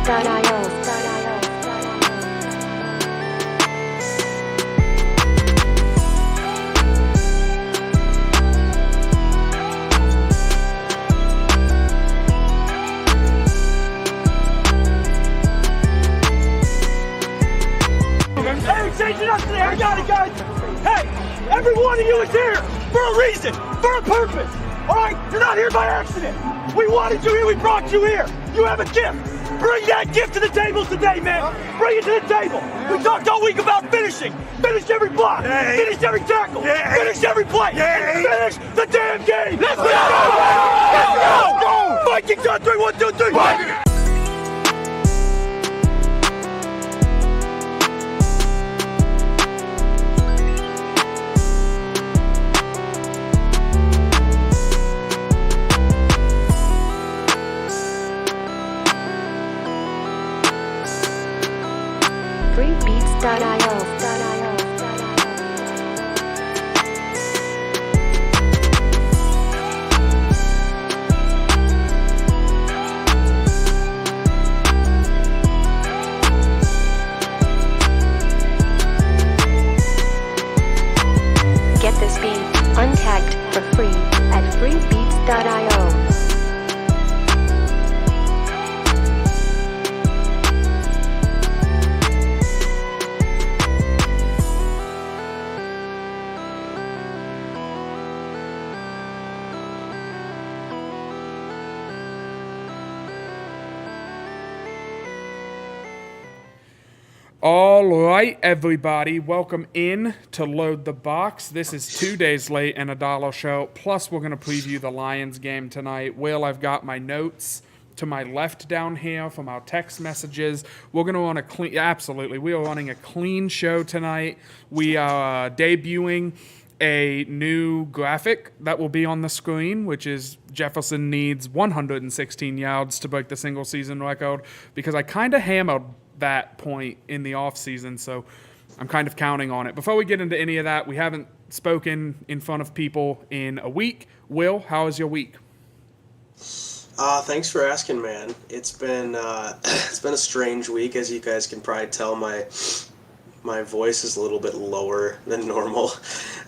Changing up today, I got it, guys. Hey, every one of you is here for a reason, for a purpose. All right, you're not here by accident. We wanted you here, we brought you here. You have a gift. Bring that gift to the table today, man. Bring it to the table. We talked all week about finishing. Finish every block. Finish every tackle. Finish every play. And finish the damn game. Let's go! Let's go! Vikings on 3, 1, 2, 3. Freebeats.io. Get this beat untagged for free at freebeats.io. All right, everybody, welcome in to Load the Box. This is 2 days late and a dollar show. Plus, we're going to preview the Lions game tonight. Will, I've got my notes to my left down here from our text messages. We're going to run a clean, absolutely, we are running a clean show tonight. We are debuting a new graphic that will be on the screen, which is Jefferson needs 116 yards to break the single season record, because I kind of hammered that point in the offseason, so I'm kind of counting on it. Before we get into any of that, we haven't spoken in front of people in a week. Will, how is your week? Thanks for asking, man. It's been a strange week, as you guys can probably tell. My voice is a little bit lower than normal.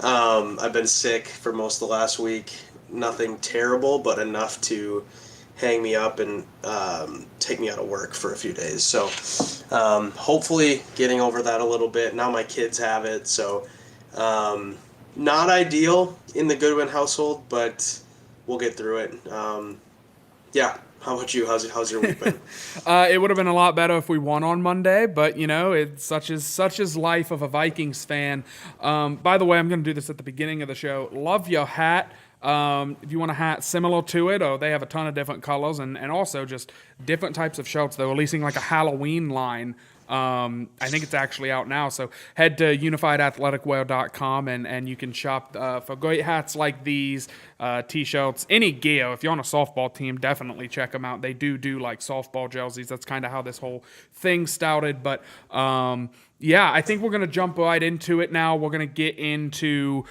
I've been sick for most of the last week. Nothing terrible, but enough to hang me up and take me out of work for a few days. So hopefully getting over that a little bit. Now my kids have it, so not ideal in the Goodwin household, but we'll get through it. Yeah. How about you? How's your week been? It would have been a lot better if we won on Monday, but you know, it's such is life of a Vikings fan. By the way, I'm going to do this at the beginning of the show. Love your hat. If you want a hat similar to it, or they have a ton of different colors and also just different types of shirts. They're releasing like a Halloween line. I think it's actually out now. So head to unifiedathleticwear.com and you can shop for great hats like these, t-shirts, any gear. If you're on a softball team, definitely check them out. They do like softball jerseys. That's kind of how this whole thing started. But yeah, I think we're going to jump right into it now. We're going to get into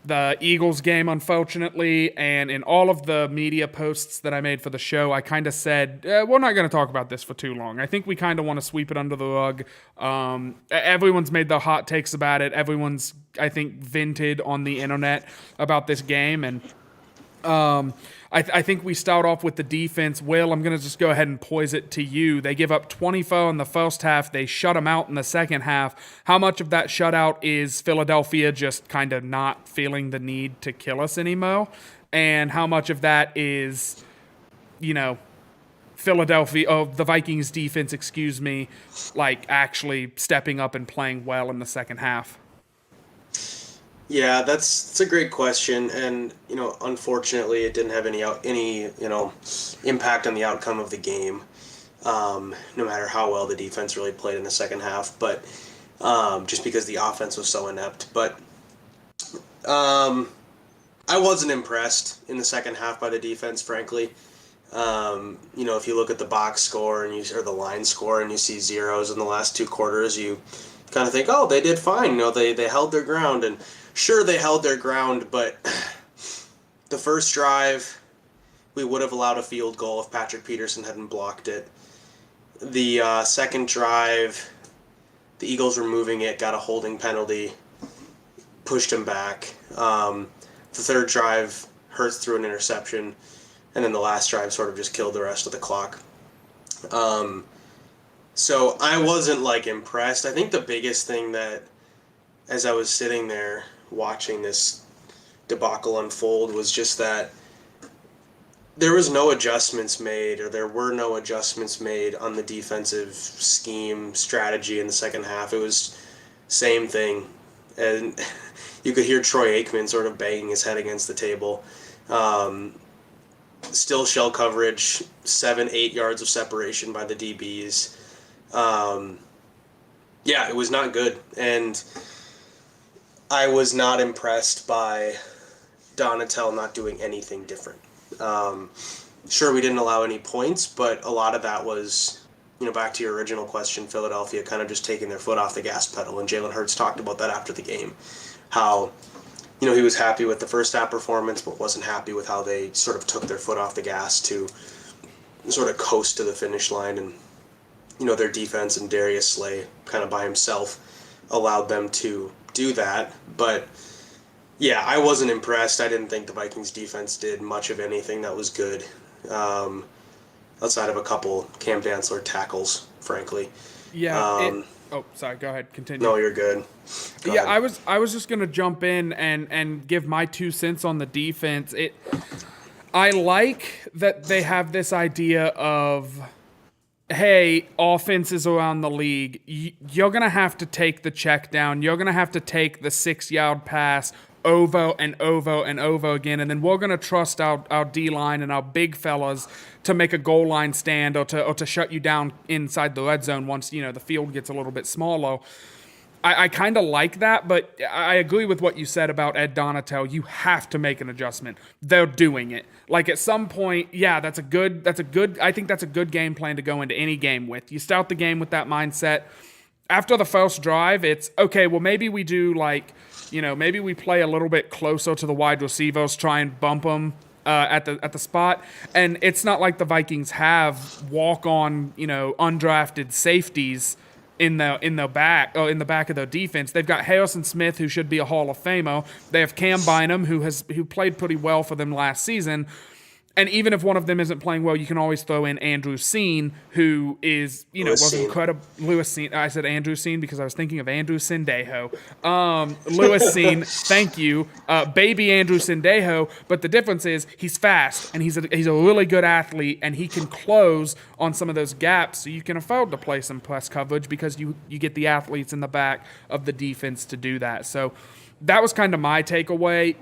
the Eagles game, unfortunately, and in all of the media posts that I made for the show, I kind of said, we're not going to talk about this for too long. I think we kind of want to sweep it under the rug. Everyone's made their hot takes about it. Everyone's, I think, vented on the internet about this game, and I think we start off with the defense. Will, I'm going to just go ahead and poise it to you. They give up 24 in the first half. They shut them out in the second half. How much of that shutout is Philadelphia just kind of not feeling the need to kill us anymore? And how much of that is, you know, the Vikings defense, like actually stepping up and playing well in the second half? Yeah, that's a great question, and you know, unfortunately, it didn't have any impact on the outcome of the game. No matter how well the defense really played in the second half, but just because the offense was so inept. But I wasn't impressed in the second half by the defense, frankly. If you look at the box score or the line score and you see zeros in the last two quarters, you kind of think, oh, they did fine. They held their ground, and sure, they held their ground, but the first drive, we would have allowed a field goal if Patrick Peterson hadn't blocked it. The second drive, the Eagles were moving it, got a holding penalty, pushed him back. The third drive, Hurts threw an interception, and then the last drive sort of just killed the rest of the clock. So I wasn't like impressed. I think the biggest thing that, as I was sitting there watching this debacle unfold, was just that there was no adjustments made, or there were no adjustments made on the defensive scheme strategy in the second half. It was same thing, and you could hear Troy Aikman sort of banging his head against the table. Still shell coverage, 7-8 yards of separation by the DBs. Yeah, it was not good, and I was not impressed by Donatel not doing anything different. Sure, we didn't allow any points, but a lot of that was, back to your original question, Philadelphia kind of just taking their foot off the gas pedal, and Jalen Hurts talked about that after the game, how, he was happy with the first half performance, but wasn't happy with how they sort of took their foot off the gas to sort of coast to the finish line, and, their defense and Darius Slay kind of by himself allowed them to do that, but yeah, I wasn't impressed. I didn't think the Vikings defense did much of anything that was good, outside of a couple Cam Dantzler tackles, frankly. Yeah. Sorry. Go ahead. Continue. No, you're good. Go Yeah, ahead. I was just gonna jump in and give my 2 cents on the defense. I like that they have this idea of, hey, offenses around the league, you're going to have to take the check down. You're going to have to take the 6-yard pass over and over and over again, and then we're going to trust our D-line and our big fellas to make a goal line stand or to shut you down inside the red zone once, the field gets a little bit smaller. I kind of like that, but I agree with what you said about Ed Donatel. You have to make an adjustment. They're doing it. Like at some point, yeah, I think that's a good game plan to go into any game with. You start the game with that mindset. After the first drive, it's okay, well, maybe we do maybe we play a little bit closer to the wide receivers, try and bump them at the spot. And it's not like the Vikings have walk-on, undrafted safeties in the back of their defense. They've got Harrison Smith, who should be a Hall of Famer. They have Cam Bynum, who played pretty well for them last season. And even if one of them isn't playing well, you can always throw in Andrew Seen, who is, was incredible. Lewis Seen. I said Andrew Seen because I was thinking of Andrew Sendejo. Lewis Seen, thank you. Baby Andrew Sendejo. But the difference is he's fast, and he's a really good athlete, and he can close on some of those gaps, so you can afford to play some press coverage because you get the athletes in the back of the defense to do that. So that was kind of my takeaway.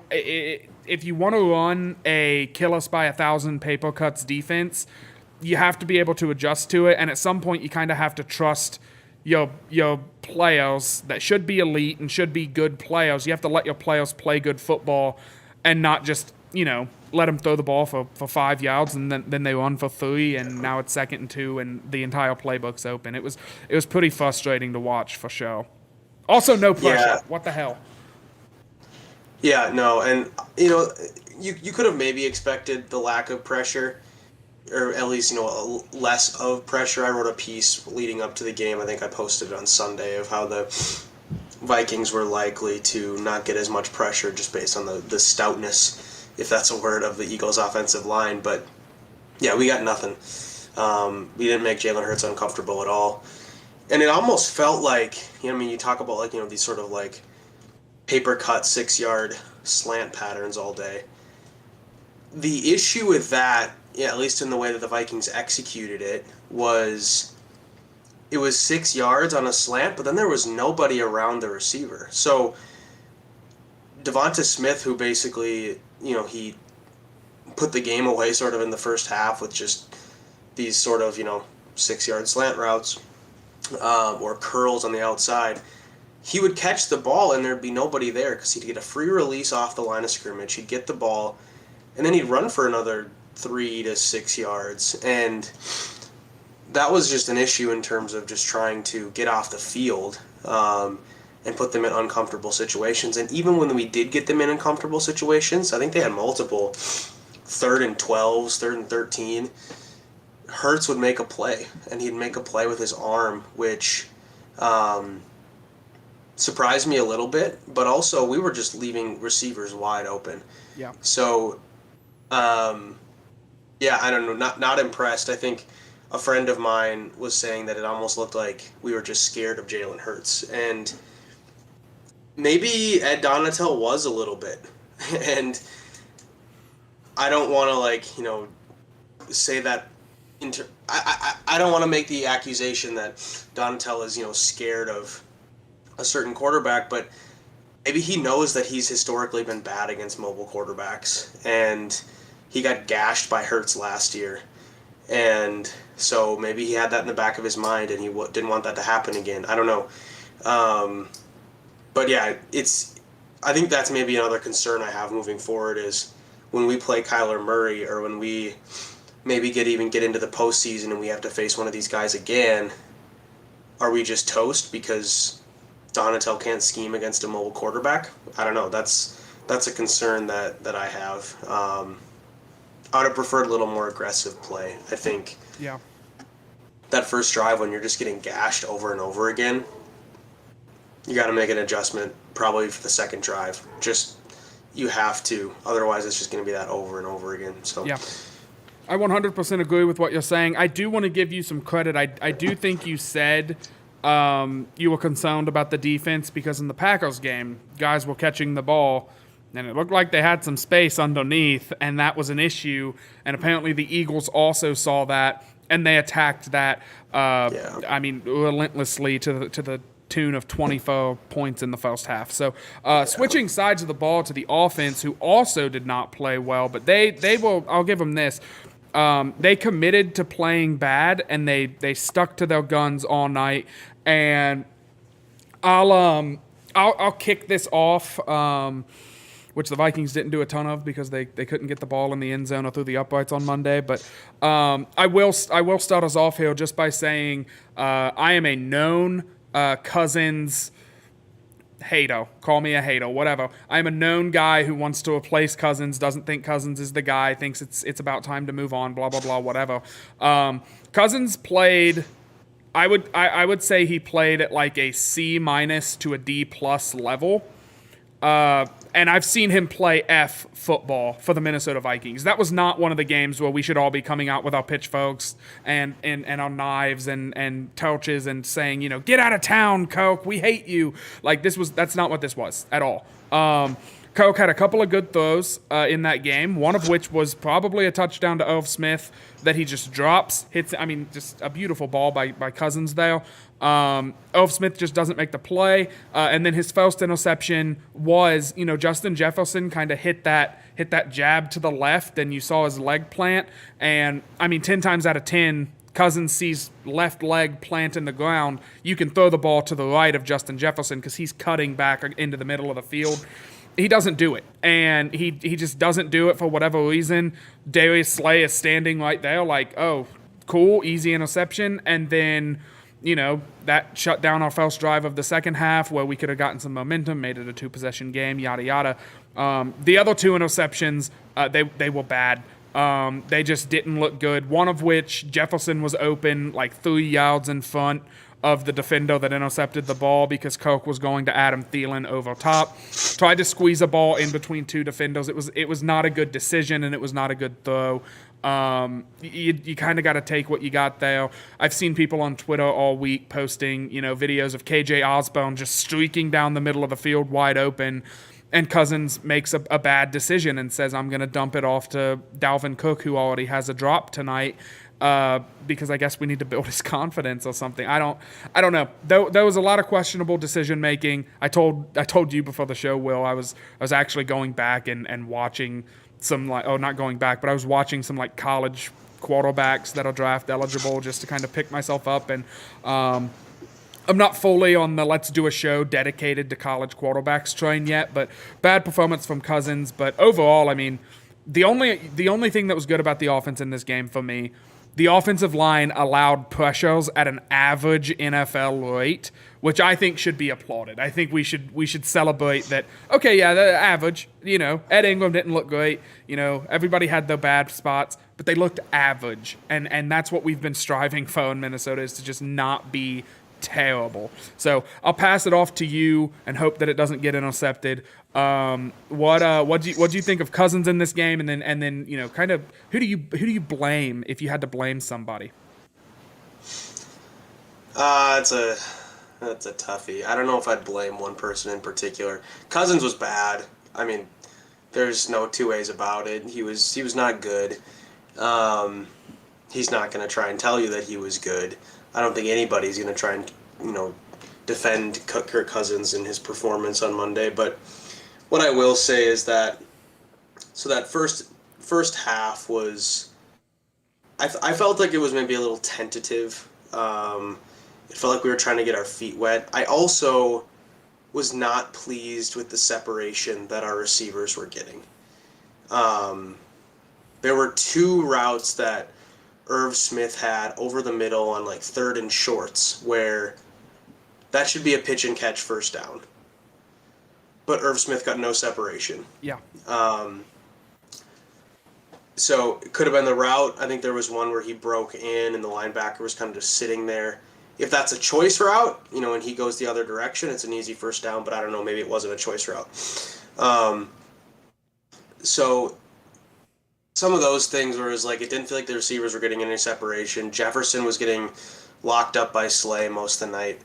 If you want to run a kill us by 1,000 paper cuts defense, you have to be able to adjust to it. And at some point, you kind of have to trust your players that should be elite and should be good players. You have to let your players play good football and not just, let them throw the ball for 5 yards and then they run for 3 and now it's 2nd and 2 and the entire playbook's open. It was pretty frustrating to watch for sure. Also, no pressure. Yeah. What the hell? Yeah, no, and you could have maybe expected the lack of pressure, or at least less of pressure. I wrote a piece leading up to the game. I think I posted it on Sunday of how the Vikings were likely to not get as much pressure just based on the stoutness, if that's a word, of the Eagles' offensive line. But yeah, we got nothing. We didn't make Jalen Hurts uncomfortable at all, and it almost felt like you talk about these sort of paper cut 6-yard slant patterns all day. The issue with that, at least in the way that the Vikings executed it, was 6 yards on a slant, but then there was nobody around the receiver. So Devonta Smith, who basically, he put the game away sort of in the first half with just these sort of, 6-yard slant routes or curls on the outside, he would catch the ball and there'd be nobody there because he'd get a free release off the line of scrimmage. He'd get the ball, and then he'd run for another 3 to 6 yards. And that was just an issue in terms of just trying to get off the field and put them in uncomfortable situations. And even when we did get them in uncomfortable situations, I think they had multiple 3rd and 12s, 3rd and 13. Hurts would make a play, and he'd make a play with his arm, which surprised me a little bit. But also, we were just leaving receivers wide open. Yeah. So, yeah, I don't know, not impressed. I think a friend of mine was saying that it almost looked like we were just scared of Jalen Hurts, and maybe Ed Donatel was a little bit, and I don't want to say that. I don't want to make the accusation that Donatel is scared of a certain quarterback, but maybe he knows that he's historically been bad against mobile quarterbacks, and he got gashed by Hurts last year, and so maybe he had that in the back of his mind, and he didn't want that to happen again. I don't know. But yeah, I think that's maybe another concern I have moving forward is when we play Kyler Murray, or when we maybe get into the postseason and we have to face one of these guys again, are we just toast because Donatel can't scheme against a mobile quarterback? I don't know. That's a concern that I have. I would have preferred a little more aggressive play. I think that first drive when you're just getting gashed over and over again, you got to make an adjustment probably for the second drive. You have to. Otherwise, it's just going to be that over and over again. So yeah. I 100% agree with what you're saying. I do want to give you some credit. I do think you said you were concerned about the defense because in the Packers game, guys were catching the ball, and it looked like they had some space underneath, and that was an issue. And apparently the Eagles also saw that, and they attacked that, relentlessly to the tune of 24 points in the first half. So switching sides of the ball to the offense, who also did not play well, but they will, I'll give them this, they committed to playing bad, and they stuck to their guns all night. And I'll kick this off, which the Vikings didn't do a ton of because they couldn't get the ball in the end zone or through the uprights on Monday. But I will start us off here just by saying I am a known Cousins hater. Call me a hater, whatever. I'm a known guy who wants to replace Cousins, doesn't think Cousins is the guy, thinks it's about time to move on, blah, blah, blah, whatever. Cousins played, I would say he played at like a C- to a D+ level. And I've seen him play F football for the Minnesota Vikings. That was not one of the games where we should all be coming out with our pitchforks and our knives and torches and saying, get out of town, Coke, we hate you. That's not what this was at all. Coke had a couple of good throws in that game, one of which was probably a touchdown to Irv Smith that he just drops, hits, just a beautiful ball by Cousins there. Irv Smith just doesn't make the play. And then his first interception was, Justin Jefferson kind of hit that jab to the left, and you saw his leg plant. And 10 times out of 10, Cousins sees left leg plant in the ground. You can throw the ball to the right of Justin Jefferson because he's cutting back into the middle of the field. He doesn't do it, and he just doesn't do it for whatever reason. Darius Slay is standing right there like, oh, cool, easy interception, and then, that shut down our first drive of the second half where we could have gotten some momentum, made it a 2-possession game, yada, yada. The other 2 interceptions, they were bad. They just didn't look good, one of which Jefferson was open like 3 yards in front of the defender that intercepted the ball because Coke was going to Adam Thielen over top. Tried to squeeze a ball in between 2 defenders. It was not a good decision, and it was not a good throw. You kind of got to take what you got there. I've seen people on Twitter all week posting, videos of KJ Osborne just streaking down the middle of the field wide open, and Cousins makes a bad decision and says, I'm going to dump it off to Dalvin Cook, who already has a drop tonight. Because I guess we need to build his confidence or something. I don't know. There was a lot of questionable decision making. I told you before the show, Will, I was actually going back and watching some not going back, but I was watching some college quarterbacks that are draft eligible just to kind of pick myself up. And I'm not fully on the let's do a show dedicated to college quarterbacks train yet, but bad performance from Cousins. But overall, the only thing that was good about the offense in this game for me, the offensive line allowed pressures at an average NFL rate, which I think should be applauded. I think we should celebrate that. Okay, yeah, the average. Ed Ingram didn't look great. Everybody had their bad spots. but they looked average. And that's what we've been striving for in Minnesota, is to just not be terrible. So I'll pass it off to you and hope that it doesn't get intercepted. What do you think of Cousins in this game? And then kind of who do you blame if you had to blame somebody? That's a toughie. I don't know if I'd blame one person in particular. Cousins was bad. I mean, there's no two ways about it. He was not good. He's not going to try and tell you that he was good. I don't think anybody's going to try and defend Kirk Cousins in his performance on Monday. But what I will say is that that first half was, I felt like it was maybe a little tentative. It felt like we were trying to get our feet wet. I also was not pleased with the separation that our receivers were getting. There were two routes that Irv Smith had over the middle on like 3rd and shorts where that should be a pitch and catch first down. But Irv Smith got no separation. Yeah. So it could have been the route. I think there was one where he broke in and the linebacker was kind of just sitting there. If that's a choice route, and he goes the other direction, it's an easy first down, but I don't know, maybe it wasn't a choice route. So some of those things where it was like, it didn't feel like the receivers were getting any separation. Jefferson was getting locked up by Slay most of the night.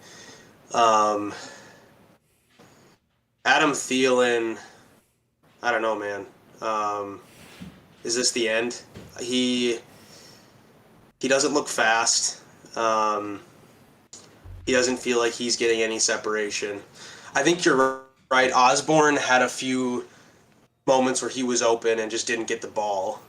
Adam Thielen, I don't know, man. Is this the end? He doesn't look fast. He doesn't feel like he's getting any separation. I think you're right. Osborne had a few moments where he was open and just didn't get the ball.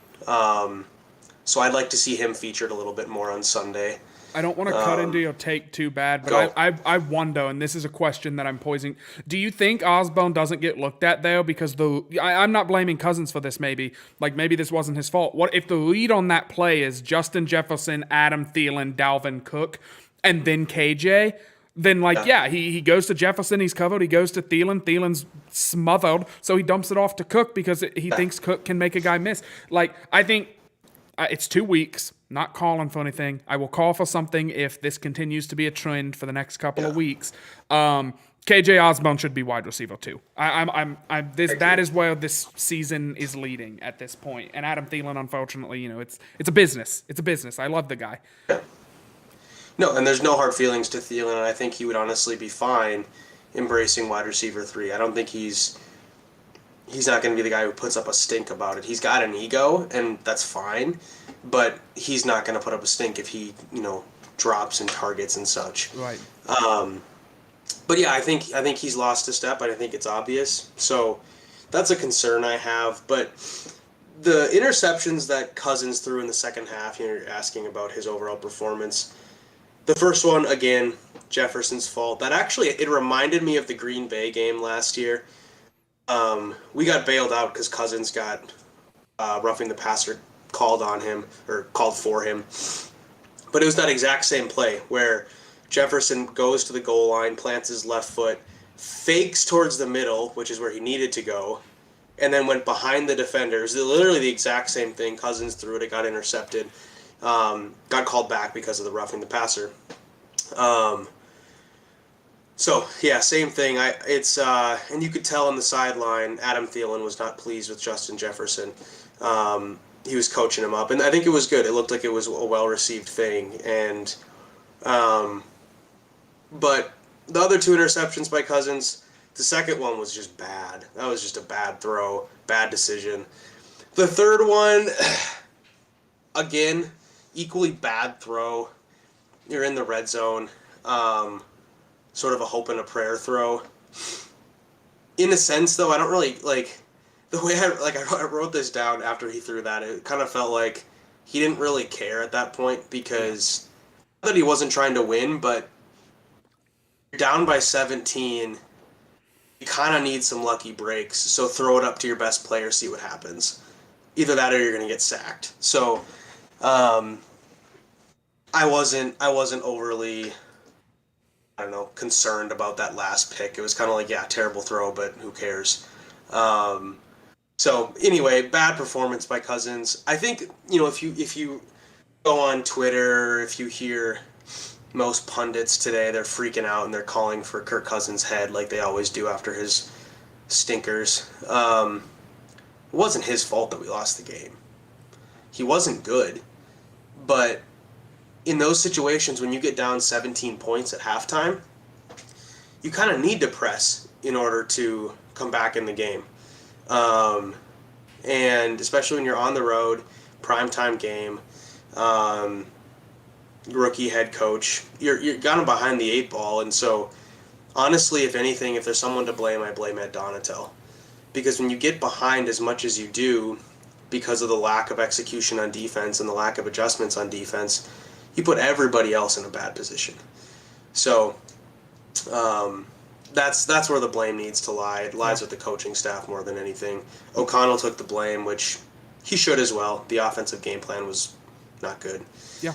So I'd like to see him featured a little bit more on Sunday. I don't want to cut into your take too bad, but I wonder, and this is a question that I'm posing. Do you think Osborne doesn't get looked at there because I'm not blaming Cousins for this maybe. Like maybe this wasn't his fault. What if the lead on that play is Justin Jefferson, Adam Thielen, Dalvin Cook, and then KJ? Then he goes to Jefferson, he's covered. He goes to Thielen's smothered, so he dumps it off to Cook because he thinks Cook can make a guy miss. Like, I think it's 2 weeks. Not calling for anything. I will call for something if this continues to be a trend for the next couple of weeks. KJ Osborne should be wide receiver too. That is where this season is leading at this point. And Adam Thielen, unfortunately, it's a business. It's a business. I love the guy. Yeah. No, and there's no hard feelings to Thielen, and I think he would honestly be fine embracing wide receiver 3. I don't think he's not going to be the guy who puts up a stink about it. He's got an ego, and that's fine, but he's not going to put up a stink if he, drops and targets and such. Right. But yeah, I think he's lost a step, and I think it's obvious. So that's a concern I have. But the interceptions that Cousins threw in the second half, you're asking about his overall performance. The first one, again, Jefferson's fault. That actually, it reminded me of the Green Bay game last year. We got bailed out because Cousins got roughing the passer called for him. But it was that exact same play where Jefferson goes to the goal line, plants his left foot, fakes towards the middle, which is where he needed to go, and then went behind the defenders. Literally the exact same thing. Cousins threw it, it got intercepted. Got called back because of the roughing the passer. So yeah, same thing. And you could tell on the sideline, Adam Thielen was not pleased with Justin Jefferson. He was coaching him up, and I think it was good. It looked like it was a well-received thing. And but the other 2 interceptions by Cousins, the second one was just bad. That was just a bad throw, bad decision. The third one, again, equally bad throw. You're in the red zone. Sort of a hope and a prayer throw. In a sense, though, I don't really, the way I wrote this down after he threw that, it kind of felt like he didn't really care at that point because, not that he wasn't trying to win, but you're down by 17, you kind of need some lucky breaks, so throw it up to your best player, see what happens. Either that or you're going to get sacked. So, I wasn't overly, concerned about that last pick. It was kind of like, yeah, terrible throw, but who cares? So anyway, bad performance by Cousins. I think, if you go on Twitter, if you hear most pundits today, they're freaking out and they're calling for Kirk Cousins' head like they always do after his stinkers. It wasn't his fault that we lost the game. He wasn't good, but in those situations when you get down 17 points at halftime, you kind of need to press in order to come back in the game. And especially when you're on the road, primetime game, rookie head coach, you're kind of behind the eight ball. And so, honestly, if anything, if there's someone to blame, I blame Ed Donatel. Because when you get behind as much as you do because of the lack of execution on defense and the lack of adjustments on defense, you put everybody else in a bad position. So that's where the blame needs to lie. It lies with the coaching staff more than anything. O'Connell took the blame, which he should as well. The offensive game plan was not good. Yeah.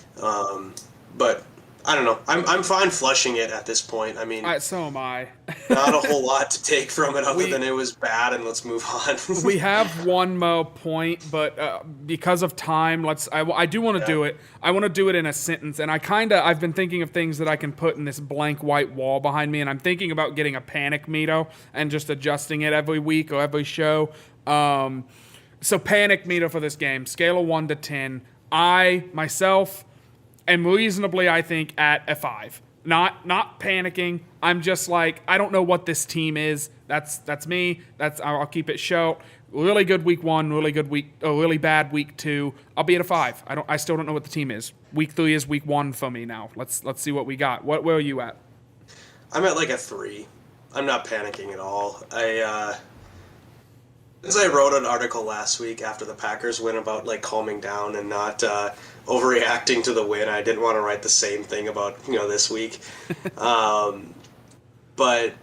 But I don't know. I'm fine flushing it at this point. I mean, So am I. not a whole lot to take from it other than it was bad, and let's move on. We have one more point, but because of time, I do want to do it. I want to do it in a sentence, and I've been thinking of things that I can put in this blank white wall behind me, and I'm thinking about getting a panic meter and just adjusting it every week or every show. So panic meter for this game, scale of 1 to 10. I myself am reasonably, I think, at a 5. Not panicking. I'm just like, I don't know what this team is. That's me. I'll keep it short. Really good week 1, really bad week 2. I'll be at a 5. I still don't know what the team is. Week 3 is week 1 for me now. Let's see what we got. Where are you at? I'm at like a 3. I'm not panicking at all. As I wrote an article last week after the Packers win about like calming down and not overreacting to the win. I didn't want to write the same thing about this week, but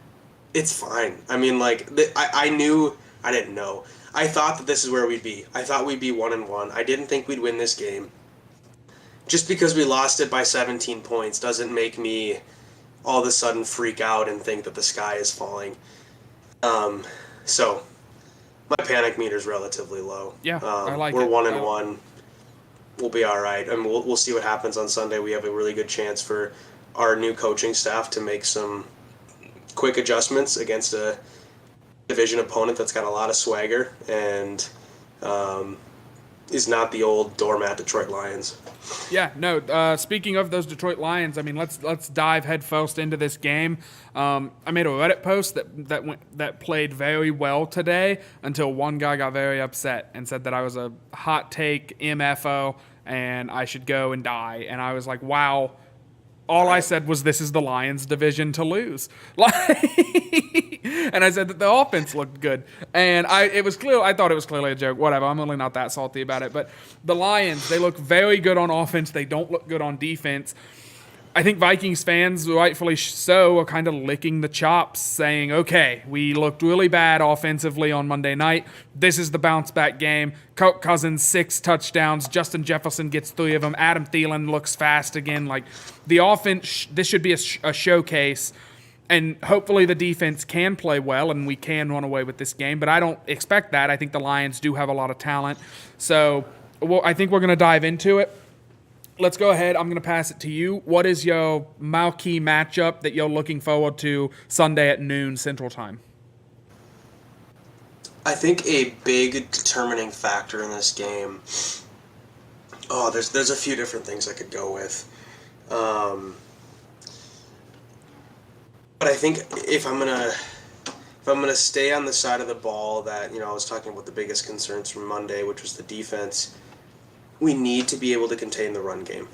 it's fine. I mean, like I didn't know. I thought that this is where we'd be. I thought we'd be 1-1. I didn't think we'd win this game. Just because we lost it by 17 points doesn't make me all of a sudden freak out and think that the sky is falling. So. My panic meter is relatively low. Yeah, I like we're it. We're 1-1. We'll be all right. I mean, we'll see what happens on Sunday. We have a really good chance for our new coaching staff to make some quick adjustments against a division opponent that's got a lot of swagger and is not the old doormat Detroit Lions. Yeah, no. Speaking of those Detroit Lions, I mean, let's dive headfirst into this game. I made a Reddit post that played very well today until one guy got very upset and said that I was a hot take MFO and I should go and die. And I was like, wow. All I said was, this is the Lions division to lose. And I said that the offense looked good. And I thought it was clearly a joke. Whatever, I'm really not that salty about it. But the Lions, they look very good on offense. They don't look good on defense. I think Vikings fans, rightfully so, are kind of licking the chops, saying, okay, we looked really bad offensively on Monday night. This is the bounce-back game. Kirk Cousins, 6 touchdowns. Justin Jefferson gets 3 of them. Adam Thielen looks fast again. Like, the offense, this should be a showcase, and hopefully the defense can play well and we can run away with this game, but I don't expect that. I think the Lions do have a lot of talent. So I think we're going to dive into it. Let's go ahead. I'm going to pass it to you. What is your marquee matchup that you're looking forward to Sunday at noon Central Time? I think a big determining factor in this game. There's a few different things I could go with, but I think if I'm gonna stay on the side of the ball that I was talking about the biggest concerns from Monday, which was the defense. We need to be able to contain the run game.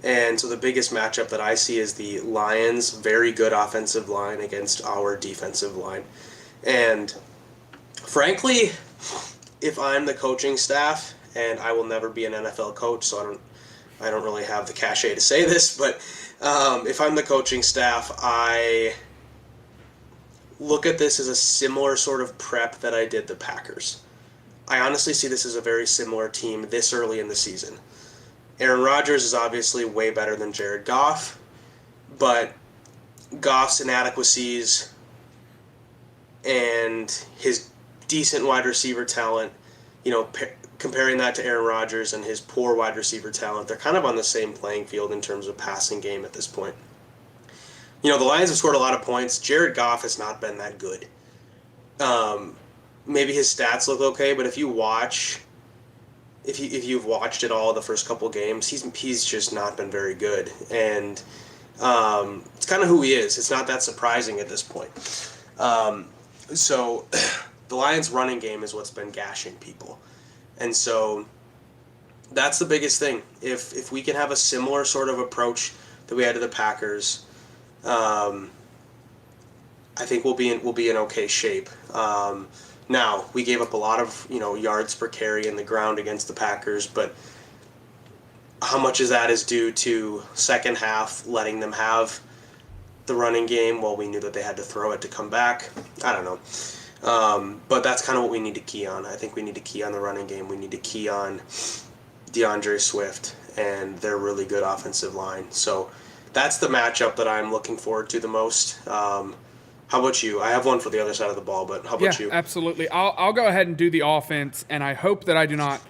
And so the biggest matchup that I see is the Lions' very good offensive line against our defensive line. And frankly, if I'm the coaching staff, and I will never be an NFL coach, so I don't really have the cachet to say this, but if I'm the coaching staff, I look at this as a similar sort of prep that I did the Packers. I honestly see this as a very similar team this early in the season. Aaron Rodgers is obviously way better than Jared Goff, but Goff's inadequacies and his decent wide receiver talent, comparing that to Aaron Rodgers and his poor wide receiver talent, they're kind of on the same playing field in terms of passing game at this point. The Lions have scored a lot of points. Jared Goff has not been that good. Maybe his stats look okay, but if you've watched it all the first couple games, he's just not been very good. And it's kind of who he is. It's not that surprising at this point. So the Lions' running game is what's been gashing people. And so that's the biggest thing. If we can have a similar sort of approach that we had to the Packers, I think we'll be in okay shape. Now, we gave up a lot of yards per carry in the ground against the Packers, but how much of that is due to second half letting them have the running game while we knew that they had to throw it to come back? I don't know. But that's kind of what we need to key on. I think we need to key on the running game. We need to key on DeAndre Swift and their really good offensive line. So that's the matchup that I'm looking forward to the most. How about you? I have one for the other side of the ball, but how about you? Yeah, absolutely. I'll go ahead and do the offense, and I hope that I do not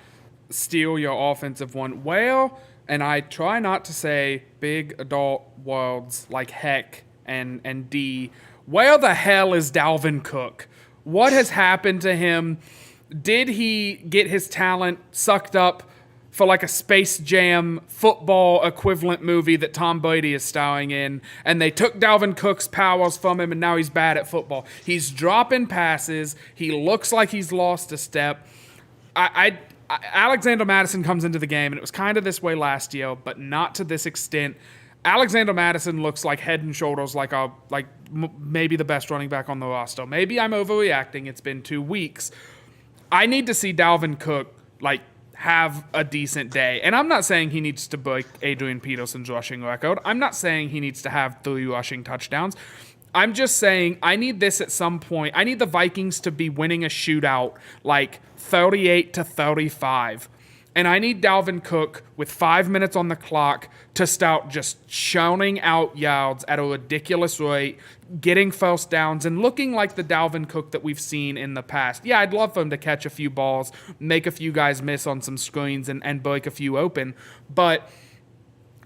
steal your offensive one. Well, and I try not to say big adult words like heck and D. Where the hell is Dalvin Cook? What has happened to him? Did he get his talent sucked up for like a Space Jam football equivalent movie that Tom Brady is starring in, and they took Dalvin Cook's powers from him, and now he's bad at football? He's dropping passes. He looks like he's lost a step. Alexander Madison comes into the game, and it was kind of this way last year, but not to this extent. Alexander Madison looks like head and shoulders maybe the best running back on the roster. Maybe I'm overreacting. It's been 2 weeks. I need to see Dalvin Cook have a decent day. And I'm not saying he needs to break Adrian Peterson's rushing record. I'm not saying he needs to have 3 rushing touchdowns. I'm just saying I need this at some point. I need the Vikings to be winning a shootout 38-35. And I need Dalvin Cook with 5 minutes on the clock to start just churning out yards at a ridiculous rate, getting first downs, and looking like the Dalvin Cook that we've seen in the past. Yeah, I'd love for him to catch a few balls, make a few guys miss on some screens, and break a few open. But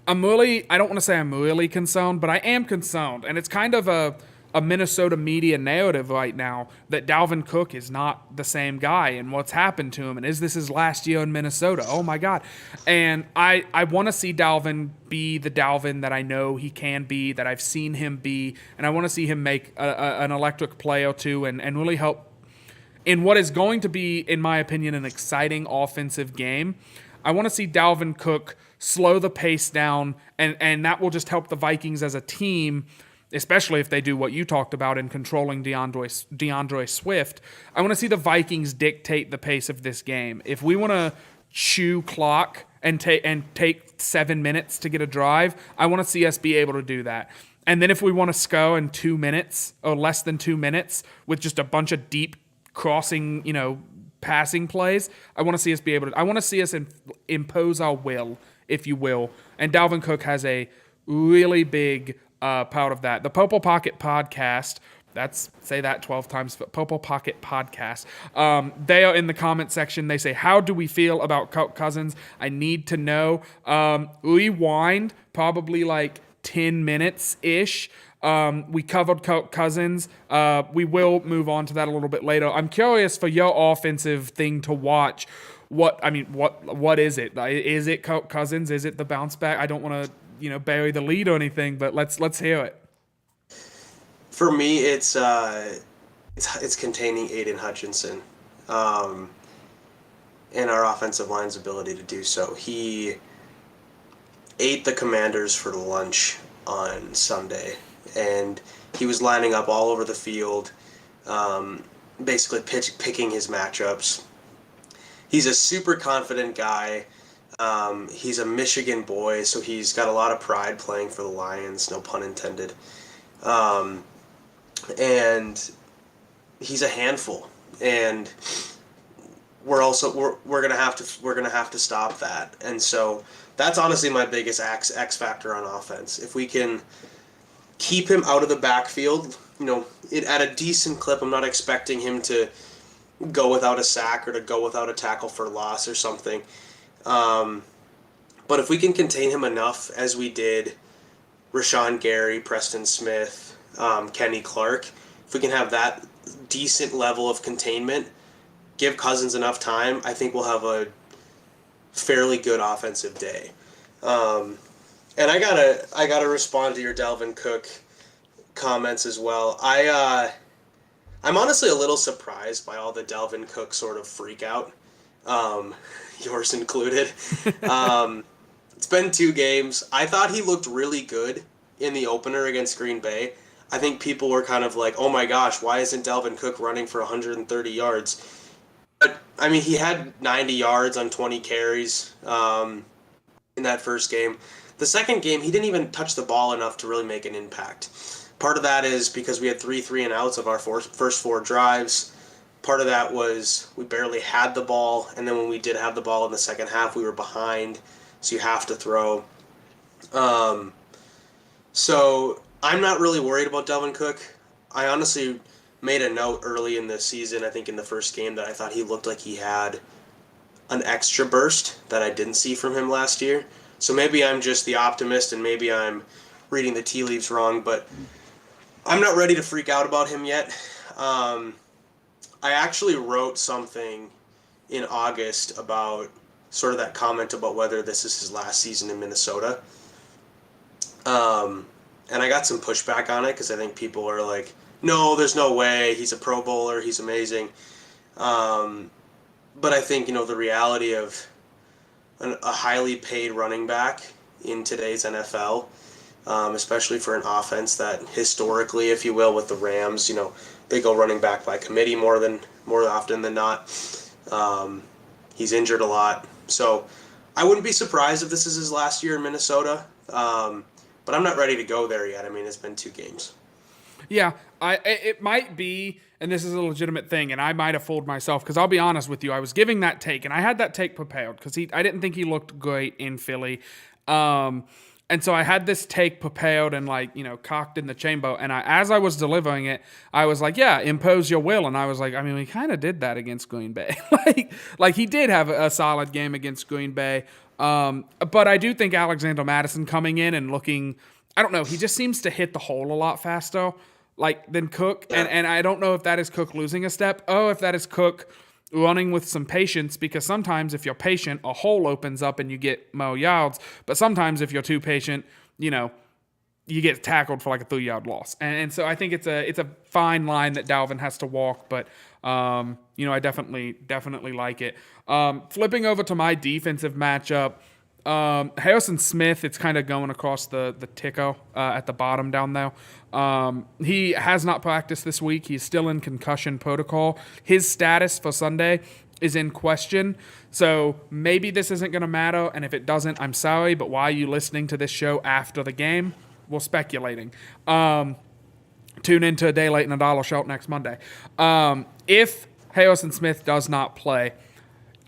I don't want to say I'm really concerned, but I am concerned. And it's kind of a Minnesota media narrative right now that Dalvin Cook is not the same guy and what's happened to him, and is this his last year in Minnesota? Oh my God. And I want to see Dalvin be the Dalvin that I know he can be, that I've seen him be, and I want to see him make an electric play or two and really help in what is going to be, in my opinion, an exciting offensive game. I want to see Dalvin Cook slow the pace down, and that will just help the Vikings as a team, especially if they do what you talked about in controlling DeAndre Swift. I want to see the Vikings dictate the pace of this game. If we want to chew clock and take 7 minutes to get a drive, I want to see us be able to do that. And then if we want to score in 2 minutes or less than 2 minutes with just a bunch of deep crossing, passing plays, I want to see us be able to. I want to see us impose our will, if you will. And Dalvin Cook has a really big part of that. The Purple Pocket Podcast, say that 12 times, Purple Pocket Podcast, they are in the comment section. They say, how do we feel about Kirk Cousins? I need to know. Rewind, probably 10 minutes-ish. We covered Kirk Cousins. We will move on to that a little bit later. I'm curious for your offensive thing to watch. What is it? Is it Kirk Cousins? Is it the bounce back? I don't want to bury the lead or anything, but let's hear it. For me, it's containing Aiden Hutchinson, and our offensive line's ability to do so. He ate the Commanders for lunch on Sunday, and he was lining up all over the field, basically picking his matchups. He's a super confident guy. He's a Michigan boy, so he's got a lot of pride playing for the Lions, no pun intended. And he's a handful, and we're gonna have to stop that. And so that's honestly my biggest X factor on offense. If we can keep him out of the backfield, at a decent clip. I'm not expecting him to go without a sack or to go without a tackle for loss or something. But if we can contain him enough, as we did Rashawn Gary, Preston Smith, Kenny Clark, if we can have that decent level of containment, give Cousins enough time, I think we'll have a fairly good offensive day. And I gotta respond to your Dalvin Cook comments as well. I'm honestly a little surprised by all the Dalvin Cook sort of freak out, yours included. It's been 2 games. I thought he looked really good in the opener against Green Bay. I think people were kind of like, oh my gosh, why isn't Dalvin Cook running for 130 yards? But, I mean, he had 90 yards on 20 carries in that first game. The second game, he didn't even touch the ball enough to really make an impact. Part of that is because we had 3 and outs of our first 4 drives. Part of that was we barely had the ball, and then when we did have the ball in the second half, we were behind, so you have to throw. So I'm not really worried about Dalvin Cook. I honestly made a note early in the season, I think in the first game, that I thought he looked like he had an extra burst that I didn't see from him last year. So maybe I'm just the optimist and maybe I'm reading the tea leaves wrong, but I'm not ready to freak out about him yet. I actually wrote something in August about sort of that comment about whether this is his last season in Minnesota. And I got some pushback on it because I think people are like, no, there's no way. He's a Pro Bowler. He's amazing. But I think, the reality of a highly paid running back in today's NFL, especially for an offense that historically, if you will, with the Rams, they go running back by committee more often than not. He's injured a lot. So I wouldn't be surprised if this is his last year in Minnesota. But I'm not ready to go there yet. I mean, it's been 2 games. Yeah, it might be, and this is a legitimate thing, and I might have fooled myself, because I'll be honest with you, I was giving that take, and I had that take prepared, because I didn't think he looked great in Philly, and so I had this take prepared and, cocked in the chamber, and as I was delivering it, I was like, yeah, impose your will, and I was like, I mean, we kind of did that against Green Bay. like he did have a solid game against Green Bay, but I do think Alexander Mattison coming in and looking, I don't know, he just seems to hit the hole a lot faster, than Cook, and I don't know if that is Cook losing a step, or if that is Cook running with some patience, because sometimes if you're patient, a hole opens up and you get more yards, but sometimes if you're too patient, you get tackled for a 3-yard loss, and so I think it's a fine line that Dalvin has to walk, but I definitely like it. Flipping over to my defensive matchup, Harrison Smith, it's kind of going across the ticker at the bottom down there. He has not practiced this week. He's still in concussion protocol. His status for Sunday is in question. So maybe this isn't going to matter. And if it doesn't, I'm sorry. But why are you listening to this show after the game? Well, speculating. Tune into A Day Late and a Dollar Short next Monday. If Harrison Smith does not play,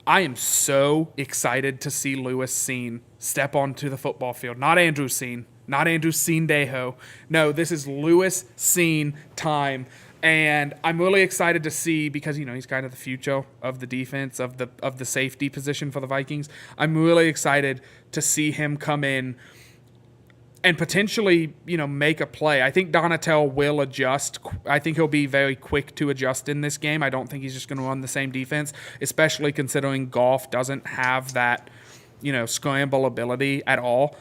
I am so excited to see Lewis Cine step onto the football field. Not Andrew Cine. Not Andrew Cine-Dejo. No, this is Lewis Cine time. And I'm really excited to see, because, he's kind of the future of the defense, of the safety position for the Vikings. I'm really excited to see him come in and potentially, make a play. I think Donatel will adjust. I think he'll be very quick to adjust in this game. I don't think he's just going to run the same defense, especially considering Goff doesn't have that, scramble ability at all.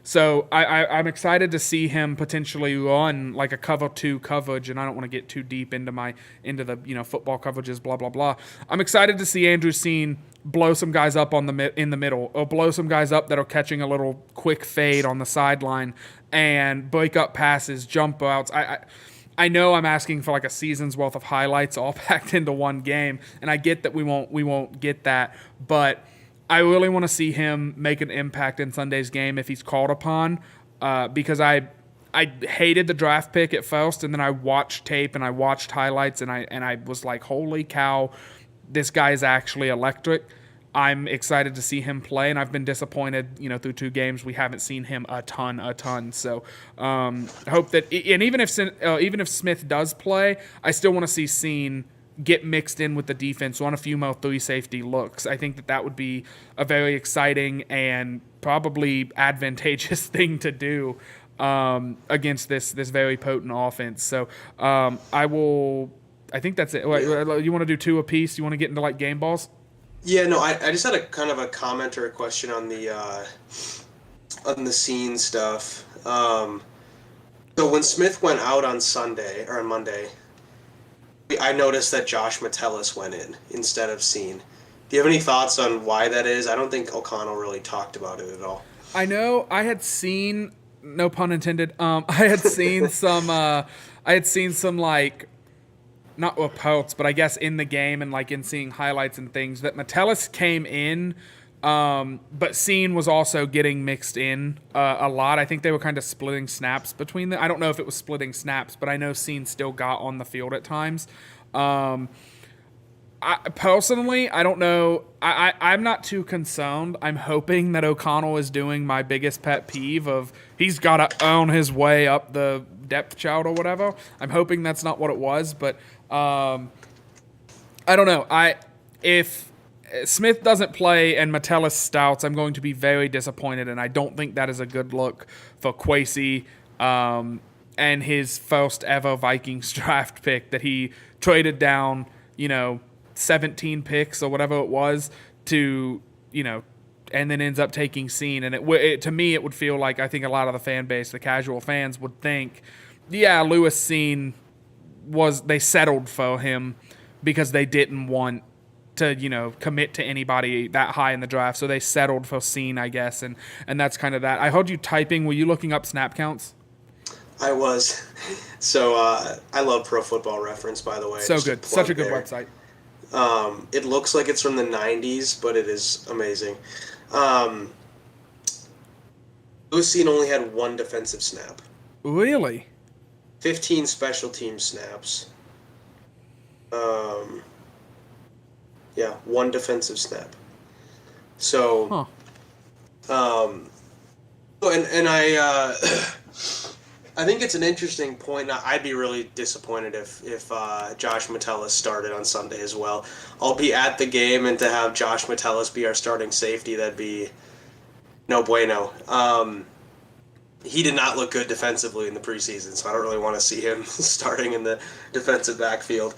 So I'm excited to see him potentially run like a cover 2 coverage, and I don't want to get too deep into the football coverages, blah blah blah. I'm excited to see Andrew Cine blow some guys up in the middle, or blow some guys up that are catching a little quick fade on the sideline and break up passes, jump outs. I know I'm asking for a season's worth of highlights all packed into one game, and I get that we won't get that, but I really want to see him make an impact in Sunday's game if he's called upon, because I hated the draft pick at first, and then I watched tape and I watched highlights, and I was like, holy cow, this guy is actually electric. I'm excited to see him play, and I've been disappointed, through 2 games we haven't seen him a ton. So I hope that, and even if Smith does play, I still want to see Cine get mixed in with the defense on a few more 3-safety looks. I think that would be a very exciting and probably advantageous thing to do against this very potent offense. So I think that's it. You want to do 2 apiece? You want to get into like game balls? Yeah, no, I just had a kind of a comment or a question on the scene stuff. So when Smith went out on Monday, I noticed that Josh Metellus went in instead of Scene. Do you have any thoughts on why that is? I don't think O'Connell really talked about it at all. I know I had seen, no pun intended. I had seen some. I had seen some like, not reports, but I guess in the game and like in seeing highlights and things that Metellus came in. But Scene was also getting mixed in a lot. I think they were kind of splitting snaps between them. I don't know if it was splitting snaps, but I know Scene still got on the field at times. Personally, I don't know. I'm not too concerned. I'm hoping that O'Connell is doing my biggest pet peeve of he's got to earn his way up the depth chart or whatever. I'm hoping that's not what it was, but I don't know. If Smith doesn't play and Metellus starts, I'm going to be very disappointed, and I don't think that is a good look for Kwesi and his first ever Vikings draft pick that he traded down, 17 picks or whatever it was to, and then ends up taking Scene. And to me, it would feel like I think a lot of the fan base, the casual fans, would think, yeah, Lewis Scene they settled for him because they didn't want to, commit to anybody that high in the draft. So they settled for Scene, I guess. And that's kind of that. I heard you typing. Were you looking up snap counts? I was. So I love Pro Football Reference, by the way. So good. Such a good website. It looks like it's from the 90s, but it is amazing. Lewis Scene only had 1 defensive snap. Really? 15 special team snaps. 1 defensive snap. So, and I think it's an interesting point. I'd be really disappointed if Josh Metellus started on Sunday as well. I'll be at the game, and to have Josh Metellus be our starting safety, that'd be no bueno. He did not look good defensively in the preseason, so I don't really want to see him starting in the defensive backfield.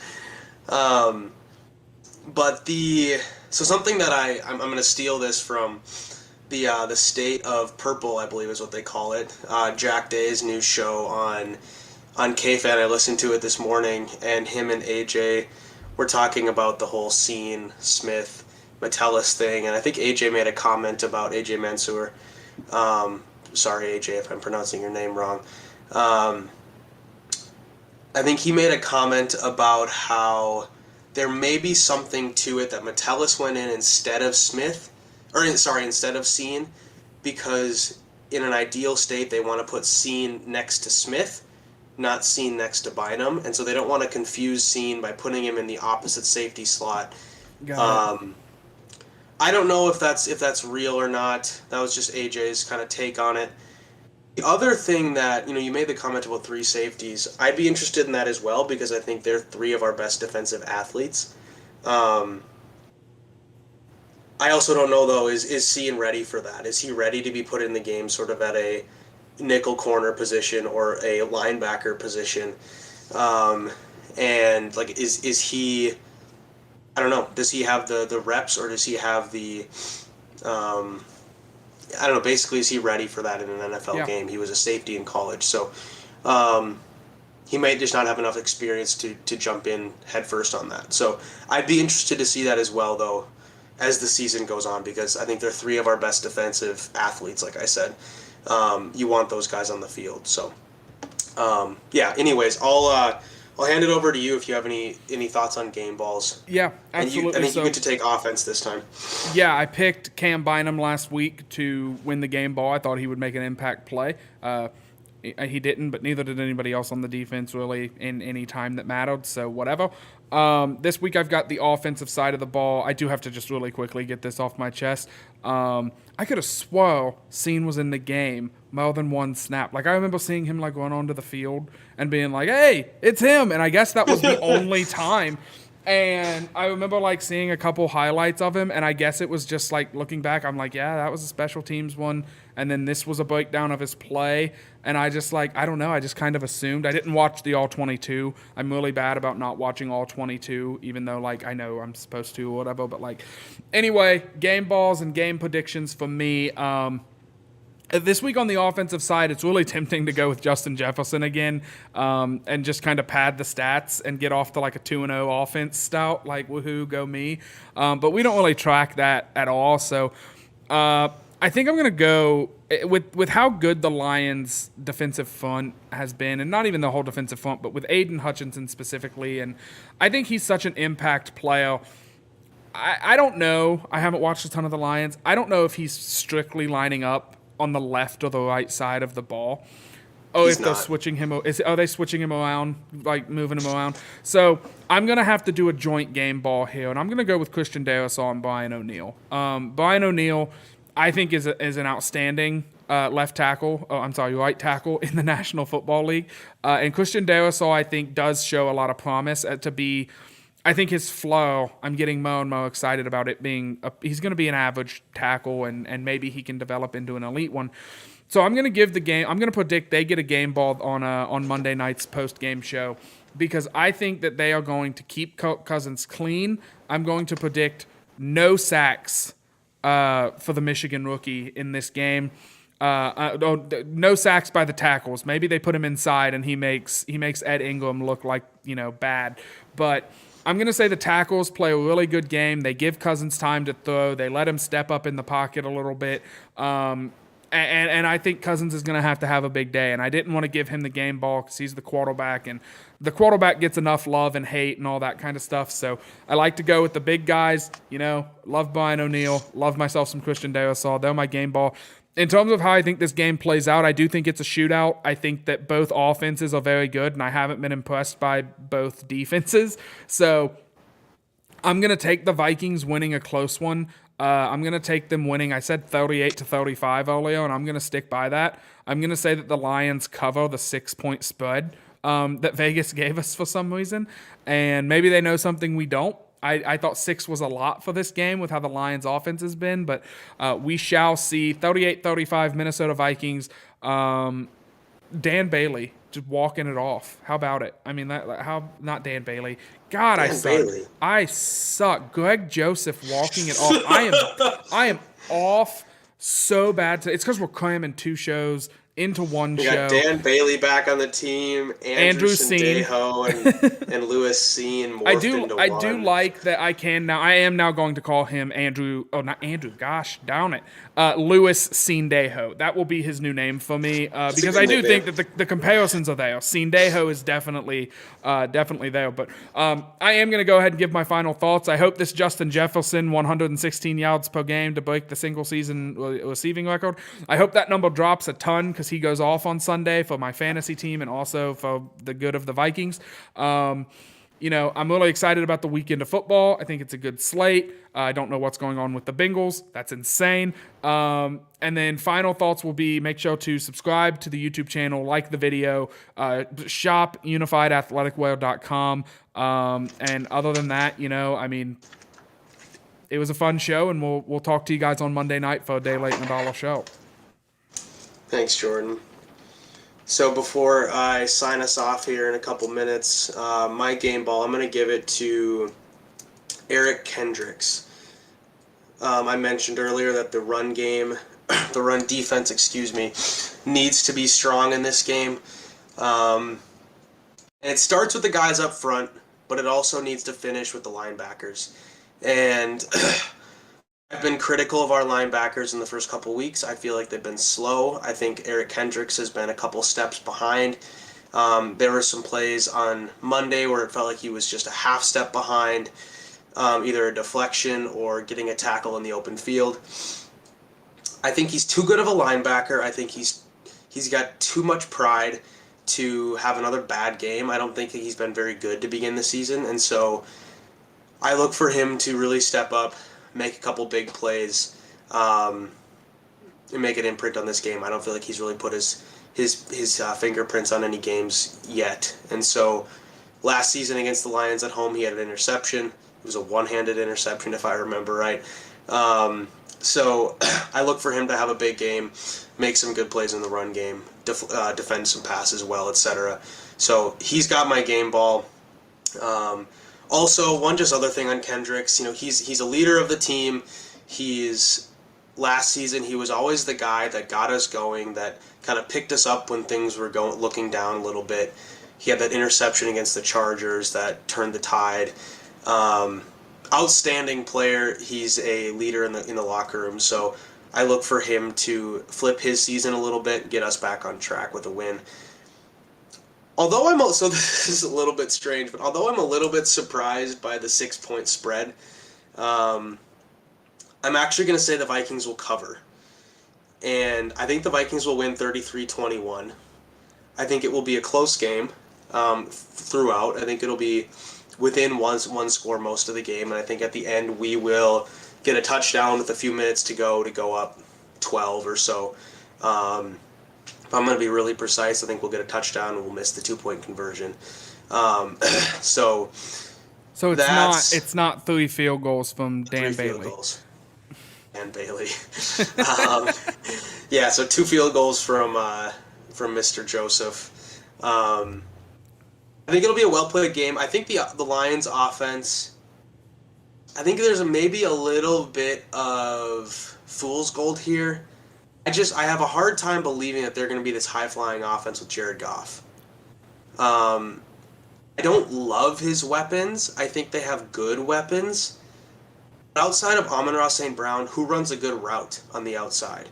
So something that I'm going to steal this from the State of Purple, I believe is what they call it. Jack Day's new show on KFan. I listened to it this morning, and him and AJ were talking about the whole Scene, Smith, Metellus thing, and I think AJ made a comment about AJ Mansour. Sorry, AJ, if I'm pronouncing your name wrong. I think he made a comment about how there may be something to it that Metellus went in instead of instead of Scene, because in an ideal state they want to put Scene next to Smith, not Scene next to Bynum, and so they don't want to confuse Scene by putting him in the opposite safety slot. I don't know if that's real or not. That was just AJ's kind of take on it. The other thing that, you made the comment about 3 safeties. I'd be interested in that as well, because I think they're 3 of our best defensive athletes. I also don't know, though, is Scene ready for that? Is he ready to be put in the game sort of at a nickel corner position or a linebacker position? And, like, is he... I don't know. Does he have the reps, or does he have the... I don't know. Basically, is he ready for that in an NFL game? He was a safety in college, so he might just not have enough experience to jump in headfirst on that. So I'd be interested to see that as well, though, as the season goes on, because I think they're 3 of our best defensive athletes, like I said. You want those guys on the field. So, anyways, I'll hand it over to you if you have any thoughts on game balls. Yeah, absolutely. I think you get to take offense this time. Yeah, I picked Cam Bynum last week to win the game ball. I thought he would make an impact play. He didn't, but neither did anybody else on the defense really in any time that mattered, so whatever. This week I've got the offensive side of the ball. I do have to just really quickly get this off my chest. I could have swore Scene was in the game more than 1 snap. Like, I remember seeing him, like, run onto the field and being like, hey, it's him. And I guess that was the only time. And I remember like seeing a couple highlights of him, and I guess it was just like looking back, I'm like, yeah, that was a special teams one, and then this was a breakdown of his play, and I just like, I don't know, I just kind of assumed. I didn't watch the all 22. I'm really bad about not watching all 22, even though like I know I'm supposed to or whatever. But like, anyway, game balls and game predictions for me. This week on the offensive side, it's really tempting to go with Justin Jefferson again, and just kind of pad the stats and get off to like a 2-0 offense stout, like woohoo, go me. But we don't really track that at all. So I think I'm going to go with how good the Lions' defensive front has been, and not even the whole defensive front, but with Aiden Hutchinson specifically. And I think he's such an impact player. I don't know. I haven't watched a ton of the Lions. I don't know if he's strictly lining up on the left or the right side of the ball. Oh, He's if they're not. switching him, are they switching him around, like moving him around? So I'm gonna have to do a joint game ball here, and I'm gonna go with Christian Darrisaw and Brian O'Neill. Brian O'Neill, I think is an outstanding right tackle in the National Football League, and Christian Darrisaw I think does show a lot of promise to be. I think his flow, I'm getting more and more excited about it being, he's going to be an average tackle, and maybe he can develop into an elite one. So I'm going to predict they get a game ball on Monday night's post-game show, because I think that they are going to keep Cousins clean. I'm going to predict no sacks for the Michigan rookie in this game. No sacks by the tackles. Maybe they put him inside and he makes Ed Ingram look like, bad. But I'm going to say the tackles play a really good game. They give Cousins time to throw. They let him step up in the pocket a little bit. And I think Cousins is going to have a big day. And I didn't want to give him the game ball because he's the quarterback. And the quarterback gets enough love and hate and all that kind of stuff. So I like to go with the big guys. Love Brian O'Neill. Love myself some Christian Darrisaw. They're my game ball. In terms of how I think this game plays out, I do think it's a shootout. I think that both offenses are very good, and I haven't been impressed by both defenses. So I'm going to take the Vikings winning a close one. I'm going to take them winning. I said 38-35 earlier, and I'm going to stick by that. I'm going to say that the Lions cover the 6-point spread that Vegas gave us for some reason, and maybe they know something we don't. I thought 6 was a lot for this game with how the Lions' offense has been, but we shall see. 38-35 Minnesota Vikings. Dan Bailey just walking it off. How about it? I mean, not Dan Bailey. God, I suck. Bailey. I suck. Greg Joseph walking it off. I am off so bad. It's because we're cramming 2 shows into one We show. got Dan Bailey back on the team, Andrew Sendejo and Lewis Seen morphed into one. I do like that I am now going to call him Andrew. Oh, not Andrew. Gosh, down it. Louis Sendejo. That will be his new name for me because I do think that the comparisons are there. Sendejo is definitely there. But I am going to go ahead and give my final thoughts. I hope this Justin Jefferson 116 yards per game to break the single season receiving record. I hope that number drops a ton because he goes off on Sunday for my fantasy team and also for the good of the Vikings. I'm really excited about the weekend of football. I think it's a good slate. I don't know what's going on with the Bengals. That's insane. And then final thoughts will be make sure to subscribe to the YouTube channel, like the video, shop unifiedathleticwear.com. And other than that, it was a fun show, and we'll talk to you guys on Monday night for a Day Late and a Dollar show. Thanks, Jordan. So before I sign us off here in a couple minutes, my game ball, I'm going to give it to Eric Kendricks. I mentioned earlier that the run defense, needs to be strong in this game. And it starts with the guys up front, but it also needs to finish with the linebackers. And I've been critical of our linebackers in the first couple weeks. I feel like they've been slow. I think Eric Kendricks has been a couple steps behind. There were some plays on Monday where it felt like he was just a half step behind, either a deflection or getting a tackle in the open field. I think he's too good of a linebacker. I think he's got too much pride to have another bad game. I don't think he's been very good to begin the season, and so I look for him to really step up, make a couple big plays, and make an imprint on this game. I don't feel like he's really put his fingerprints on any games yet. And so Last season against the Lions at home, he had an interception. It was a one-handed interception, if I remember right. So I look for him to have a big game, make some good plays in the run game, defend some passes well, etc. So he's got my game ball. Also, one just other thing on Kendricks, he's a leader of the team. Last season he was always the guy that got us going, that kind of picked us up when things were looking down a little bit. He had that interception against the Chargers that turned the tide. Outstanding player. He's a leader in the locker room, so I look for him to flip his season a little bit, get us back on track with a win. Although so this is a little bit strange, but although I'm a little bit surprised by the 6-point spread, I'm actually going to say the Vikings will cover. And I think the Vikings will win 33-21. I think it will be a close game throughout. I think it'll be within one score most of the game, and I think at the end we will get a touchdown with a few minutes to go up 12 or so. If I'm going to be really precise, I think we'll get a touchdown and we'll miss the 2-point conversion. So it's not 3 field goals from Dan Bailey. Dan Bailey. Yeah, so 2 field goals from Mr. Joseph. I think it'll be a well-played game. I think the Lions' offense, I think there's maybe a little bit of fool's gold here. I have a hard time believing that they're going to be this high-flying offense with Jared Goff. I don't love his weapons. I think they have good weapons. But outside of Amon-Ra St. Brown, who runs a good route on the outside?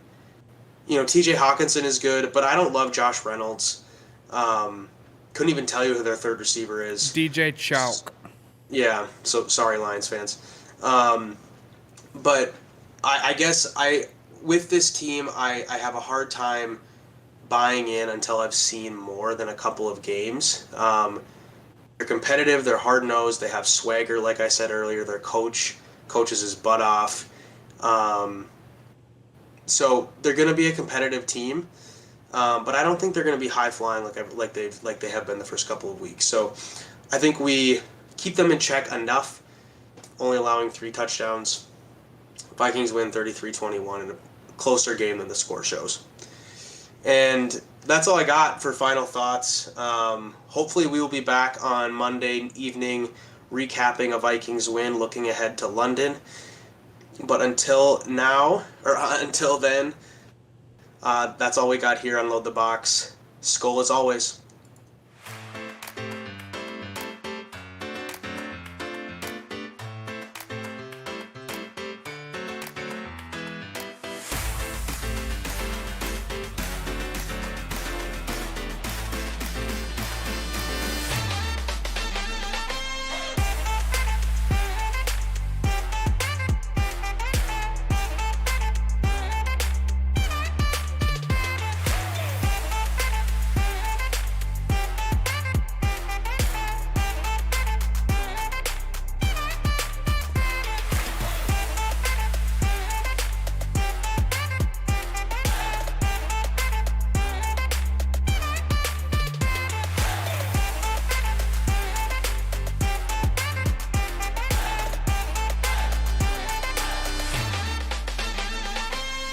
TJ Hawkinson is good, but I don't love Josh Reynolds. Couldn't even tell you who their third receiver is. DJ Chalk. Yeah, so sorry, Lions fans. But I guess with this team, I have a hard time buying in until I've seen more than a couple of games. They're competitive, they're hard-nosed, they have swagger, like I said earlier. Their coaches his butt off. So they're going to be a competitive team. But I don't think they're going to be high-flying like they have been the first couple of weeks. So I think we keep them in check enough, only allowing 3 touchdowns. Vikings win 33-21 in a closer game than the score shows. And that's all I got for final thoughts. Hopefully we will be back on Monday evening recapping a Vikings win, looking ahead to London. But until then, that's all we got here on Load the Box. Skol as always.